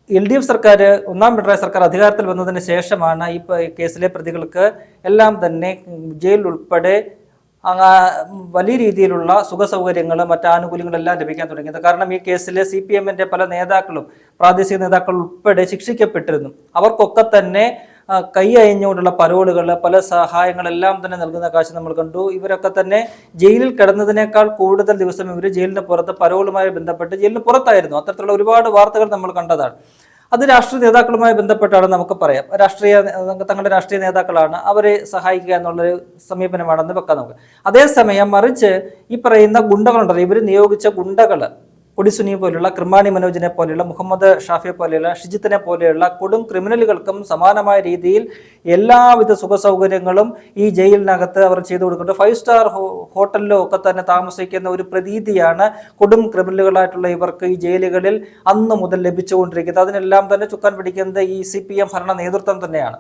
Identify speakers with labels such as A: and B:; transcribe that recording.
A: LDF സർക്കാർ, ഒന്നാം പിണറായി സർക്കാർ അധികാരത്തിൽ വന്നതിന് ശേഷമാണ് ഈ കേസിലെ പ്രതികൾക്ക് എല്ലാം തന്നെ ജയിൽ ഉൾപ്പെടെ വലിയ രീതിയിലുള്ള സുഖസൗകര്യങ്ങൾ, മറ്റ് ആനുകൂല്യങ്ങളെല്ലാം ലഭിക്കാൻ തുടങ്ങിയത്. കാരണം ഈ കേസിൽ CPM-ന്റെ പല നേതാക്കളും, പ്രാദേശിക നേതാക്കൾ ഉൾപ്പെടെ ശിക്ഷിക്കപ്പെട്ടിരുന്നു. അവർക്കൊക്കെ തന്നെ കൈ അയഞ്ഞുകൊണ്ടുള്ള പരോളുകൾ, പല സഹായങ്ങളെല്ലാം തന്നെ നൽകുന്ന കാഴ്ച നമ്മൾ കണ്ടു. ഇവരൊക്കെ തന്നെ ജയിലിൽ കിടന്നതിനേക്കാൾ കൂടുതൽ ദിവസം ഇവർ ജയിലിന് പുറത്ത് പരോളുമായി ബന്ധപ്പെട്ട് ജയിലിന് പുറത്തായിരുന്നു. അത്തരത്തിലുള്ള ഒരുപാട് വാർത്തകൾ നമ്മൾ കണ്ടതാണ്. അത് രാഷ്ട്രീയ നേതാക്കളുമായി ബന്ധപ്പെട്ടാണ് നമുക്ക് പറയാം. തങ്ങളുടെ രാഷ്ട്രീയ നേതാക്കളാണ്, അവരെ സഹായിക്കുക എന്നുള്ളൊരു സമീപനമാണെന്ന് വെക്കാം നമുക്ക്. അതേസമയം മറിച്ച് ഈ പറയുന്ന ഗുണ്ടകളുണ്ടല്ലോ, ഇവർ നിയോഗിച്ച ഗുണ്ടകൾ, കൊടിസുനി പോലെയുള്ള, കൃമാണി മനോജിനെ പോലെയുള്ള, മുഹമ്മദ് ഷാഫിയെ പോലെയുള്ള, ഷിജിത്തിനെ പോലെയുള്ള കൊടും ക്രിമിനലുകൾക്കും സമാനമായ രീതിയിൽ എല്ലാവിധ സുഖസൗകര്യങ്ങളും ഈ ജയിലിനകത്ത് അവർ ചെയ്തു കൊടുക്കുന്നുണ്ട്. 5 സ്റ്റാർ ഹോട്ടലിലോ ഒക്കെ തന്നെ താമസിക്കുന്ന ഒരു പ്രതീതിയാണ് കൊടും ക്രിമിനലുകളായിട്ടുള്ള ഇവർക്ക് ഈ ജയിലുകളിൽ അന്ന് മുതൽ ലഭിച്ചുകൊണ്ടിരിക്കുന്നത്. അതിനെല്ലാം തന്നെ ചുക്കാൻ പിടിക്കുന്നത് ഈ CPM ഭരണ നേതൃത്വം തന്നെയാണ്.